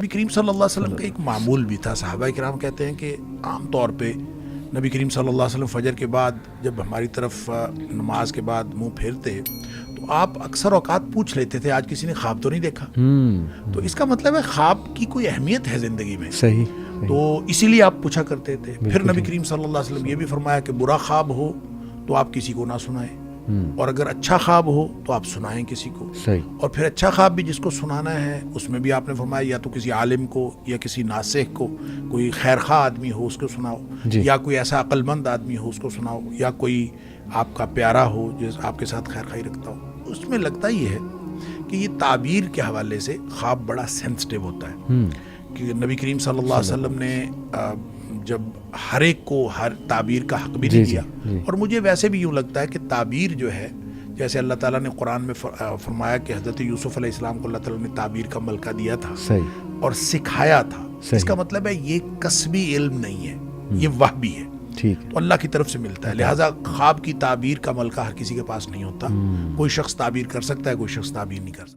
نبی کریم صلی اللہ علیہ وسلم کا ایک معمول بھی تھا. صحابہ کرام کہتے ہیں کہ عام طور پہ نبی کریم صلی اللہ علیہ وسلم فجر کے بعد جب ہماری طرف نماز کے بعد منہ پھیرتے تو آپ اکثر اوقات پوچھ لیتے تھے آج کسی نے خواب تو نہیں دیکھا. تو اس کا مطلب ہے خواب کی کوئی اہمیت ہے زندگی میں. صحیح. تو اسی لیے آپ پوچھا کرتے تھے. پھر نبی کریم صلی اللہ علیہ وسلم یہ بھی فرمایا کہ برا خواب ہو تو آپ کسی کو نہ سنائیں, اور اگر اچھا خواب ہو تو آپ سنائیں کسی کو. صحیح. اور پھر اچھا خواب بھی جس کو سنانا ہے اس میں بھی آپ نے فرمایا یا تو کسی عالم کو یا کسی ناصح کو, کوئی خیر خواہ آدمی ہو اس کو سناؤ, یا کوئی ایسا عقل مند آدمی ہو اس کو سناؤ, یا کوئی آپ کا پیارا ہو جس آپ کے ساتھ خیر خواہی رکھتا ہو. اس میں لگتا یہ ہے کہ یہ تعبیر کے حوالے سے خواب بڑا سینسٹیو ہوتا ہے, کہ نبی کریم صلی اللہ علیہ وسلم نے جب ہر ایک کو ہر تعبیر کا حق بھی نہیں دیا. اور مجھے ویسے بھی یوں لگتا ہے کہ تعبیر جو ہے, جیسے اللہ تعالیٰ نے قرآن میں فرمایا کہ حضرت یوسف علیہ السلام کو اللہ تعالیٰ نے تعبیر کا ملکہ دیا تھا اور سکھایا تھا. اس کا مطلب ہے یہ کسبی علم نہیں ہے, یہ وحی ہے, تو اللہ کی طرف سے ملتا ہے. لہٰذا خواب کی تعبیر کا ملکہ ہر کسی کے پاس نہیں ہوتا. کوئی شخص تعبیر کر سکتا ہے, کوئی شخص تعبیر نہیں کر سکتا.